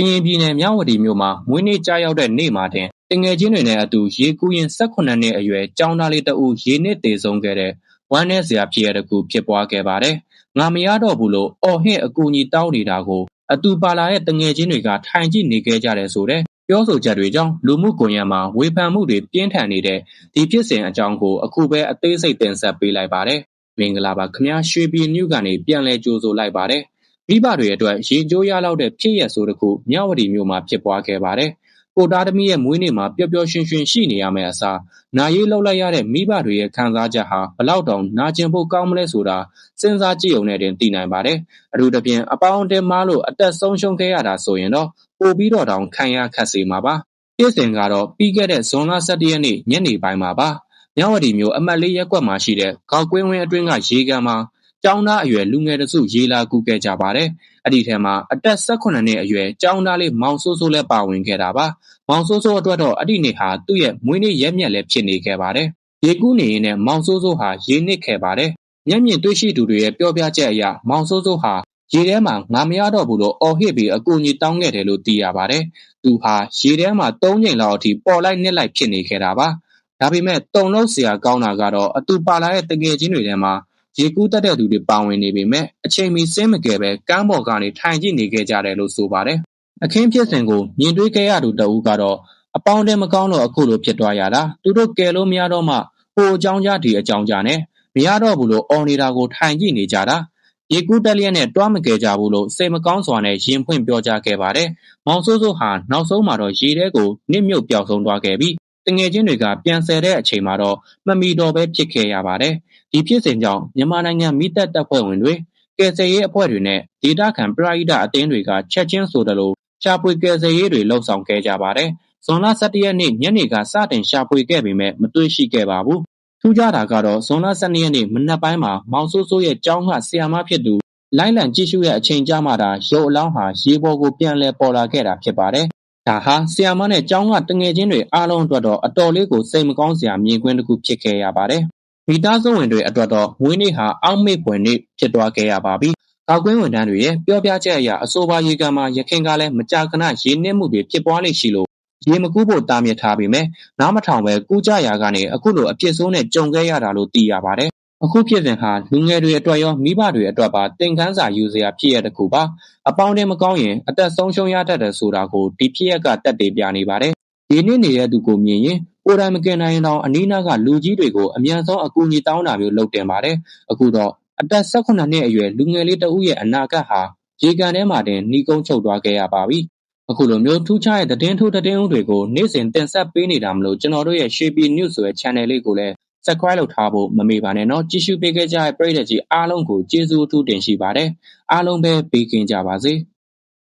ရင်ပြည်နယ်မြဝတီမြို့မှာမွေးနေ့ကြားရောက်တဲ့နေ့မှာတင်တငယ်ချင်းတွေနဲ့အတူရေကူးရင်18နှစ်အရွယ်ကျောင်းသားလေးတဦးရေနစ်သေဆုံးခဲ့တဲ့ဝမ်းနည်းစရာဖြစ်ရတဲ့ခုဖြစ်ပွားခဲ့ပါတယ်။ငါမရတော့ဘူးလို့အော်ဟစ်အကူအညီတောင်းနေတာကိုအတူပါလာတဲ့တငယ်ချင်းတွေကထိုင်ကြည့်နေခဲ့ကြတယ်ဆိုတဲ့ပြောဆိုချက်တွေကြောင့်လူမှုကွန်ရက်မှာဝေဖန်မှုတွေပြင်းထန်နေတဲ့ဒီဖြစ်စဉ်အကြောင်းကိုအခုပဲအသေးစိတ်တင်ဆက်ပေးလိုက်ပါတယ်။မင်္ဂလာပါခင်ဗျာရွှေပြည်နုကနေပြန်လည်ကြိုဆိုလိုက်ပါတယ်။မိဘတွေအတွက်ရေကြိုးရလောက်တဲ့ဖြစ်ရဆိုတခုမြဝတီမြို့မှာဖြစ်ပွားခဲ့ပါတယ်။ကိုသားသမီးရဲ့မွေးနေ့မှာပျော်ပျော်ရွှင်ရွှင်ရှိနေရမယ့်အစားနာရေးလောက်လိုက်ရတဲ့မိဘတွေရဲ့ခံစားချက်ဟာဘလောက်တောင်နာကျင်ဖို့ကောင်းမလဲဆိုတာစဉ်းစားကြည့်ုံနဲ့တင်သိနိုင်ပါတယ်။အထူးသဖြင့်အပေါင်းအသင်းမားလို့အသက်ဆုံးရှုံးခဲ့ရတာဆိုရင်တော့ပိုပြီးတော့တောင်ခံရခက်စေမှာပါ။ပြည်စဉ်ကတော့ပြီးခဲ့တဲ့ဇွန်လ17ရက်နေ့ညနေပိုင်းမှာပါ။မြဝတီမြို့အမှတ်၄ရပ်ကွက်မှာရှိတဲ့ခေါကွင်းဝင်းအတွင်းကရေကန်မှာကျောင်းသားအရွယ်လူငယ်တစုရေလာကူးခဲ့ကြပါတယ်။အဲ့ဒီထဲမှာအသက်18နှစ်အရွယ်ကျောင်းသားလေးမောင်စိုးစိုးလည်းပါဝင်ခဲ့တာပါ။မောင်စိုးစိုးအတွက်တော့အဲ့ဒီနေ့ဟာသူ့ရဲ့မွေးနေ့ရက်မြတ်လည်းဖြစ်နေခဲ့ပါတယ်။ရေကူးနေရင်နဲ့မောင်စိုးစိုးဟာရေနစ်ခဲ့ပါတယ်။မျက်မြင်တွေ့ရှိသူတွေရဲ့ပြောပြချက်အရမောင်စိုးစိုးဟာရေထဲမှာငါမရတော့ဘူးလို့အော်ဟစ်ပြီးအကူအညီတောင်းခဲ့တယ်လို့သိရပါတယ်။သူဟာရေထဲမှာ3ချိန်လောက်အထိပေါ်လိုက်နစ်လိုက်ဖြစ်နေခဲ့တာပါ။ဒါပေမဲ့တုံလုံးစရာကောင်းတာကတော့အတူပါလာတဲ့တကယ်ချင်းတွေထဲမှာရေကူးတတ်တဲ့သူတွေပါဝင်နေပေမဲ့အချိန်မီစင်းမကယ်ပဲကမ်းပေါ်ကနေထိုင်ကြည့်နေခဲ့ကြတယ်လို့ဆိုပါတယ်။အခင်းဖြစ်စဉ်ကိုမြင်တွေ့ခဲ့ရသူတဦးကတော့အပေါင်းတည်းမကောင်းတော့အခုလိုဖြစ်သွားရတာသူတို့ကယ်လို့မရတော့မှဟိုအကြောင်းကြားဒီအကြောင်းကြားနဲ့မရတော့ဘူးလို့အော်နေတာကိုထိုင်ကြည့်နေကြတာရေကူးတက်လျက်နဲ့တွားမကယ်ကြဘူးလို့စိတ်မကောင်းစွာနဲ့ရင်ဖွင့်ပြောကြားခဲ့ပါတယ်။မောင်စိုးစိုးဟာနောက်ဆုံးမှာတော့ရေထဲကိုနစ်မြုပ်ပျောက်ဆုံးသွားခဲ့ပြီးတငယ်ချင်းတွေကပြန်ဆယ်တဲ့အချိန်မှာတော့မမီတော့ပဲဖြစ်ခဲ့ရပါတယ်။ဒီဖြစ်စဉ်ကြောင့်မြန်မာနိုင်ငံမိသက်တပ်ဖွဲ့ဝင်တွေကယ်ဆယ်ရေးအဖွဲ့တွေနဲ့ဒေသခံပရိဒတ်အသင်းတွေကချက်ချင်းဆိုသလိုရှာဖွေကယ်ဆယ်ရေးတွေလှုပ်ဆောင်ခဲ့ကြပါတယ်။ဇွန်လ17ရက်နေ့ညနေကစတင်ရှာဖွေခဲ့ပေမဲ့မတွေ့ရှိခဲ့ပါဘူး။ထူးခြားတာကတော့ဇွန်လ12ရက်နေ့မနက်ပိုင်းမှာမောင်စိုးစိုးရဲ့ကျောင်းကဆရာမဖြစ်သူလိုက်လံကြည့်ရှုရဲ့အချိန်ကြာမှသာရုပ်အလောင်းဟာရေပေါ်ကိုပြန်လည်ပေါ်လာခဲ့တာဖြစ်ပါတယ်။ဒါဟာဆီယာမနဲ့ကျောင်းကတငယ်ချင်းတွေအားလုံးအတွက်တော့အတော်လေးကိုစိတ်မကောင်းစရာမြင်ကွင်းတစ်ခုဖြစ်ခဲ့ရပါတယ်။မိသားစုဝင်တွေအတွက်တော့မွေးနေ့ဟာအောက်မေ့ဖွယ်နေ့ဖြစ်သွားခဲ့ရပါပြီ။ကောက်ကွင်းဝန်ထမ်းတွေရဲ့ပြောပြချက်အရအဆိုပါရေကန်မှာရခင်ကလည်းမကြာခဏရေနစ်မှုတွေဖြစ်ပွားလေရှိလို့ရေမကူးဖို့တားမြစ်ထားပေမဲ့နားမထောင်ပဲကူးကြရာကနေအခုလိုအပြစ်ဆိုးနဲ့ကြုံခဲ့ရတာလို့သိရပါတယ်။အခုဖြစ်စဉ်ဟာလူငယ်တွေအတွက်ရောမိဘတွေအတွက်ပါသင်ခန်းစာယူစရာဖြစ်ရတဲ့ခုပါအပေါင်းတည်းမကောင်းရင်အသက်ဆုံးရှုံးရတတ်တယ်ဆိုတာကိုဒီဖြစ်ရကတက်တည်ပြနေပါတယ်။ဒီနေ့နေတဲ့သူကိုမြင်ရင်ကိုယ်တိုင်မကင်နိုင်ရင်တော့အနီးနားကလူကြီးတွေကိုအမြန်ဆုံးအကူအညီတောင်းတာမျိုးလုပ်တင်ပါတယ်။အခုတော့အသက်18နှစ်အရွယ်လူငယ်လေးတဦးရဲ့အနာဂတ်ဟာရေကန်ထဲမှာတင်နှီးကုန်းချုပ်သွားခဲ့ရပါပြီ။အခုလိုမျိုးထူးခြားတဲ့သတင်းထူးသတင်းဦးတွေကိုနေ့စဉ်တင်ဆက်ပေးနေတာမလို့ကျွန်တော်တို့ရဲ့ရွှေပြည် news ဆိုတဲ့ channel လေးကိုလည်း subscribe လုပ်ထားဖို့မမေ့ပါနဲ့เนาะကြည့်ရှုပေးခဲ့ကြတဲ့ပရိသတ်ကြီးအားလုံးကိုကျေးဇူးအထူးတင်ရှိပါတယ်အားလုံးပဲပေးကင်းကြပါစေ။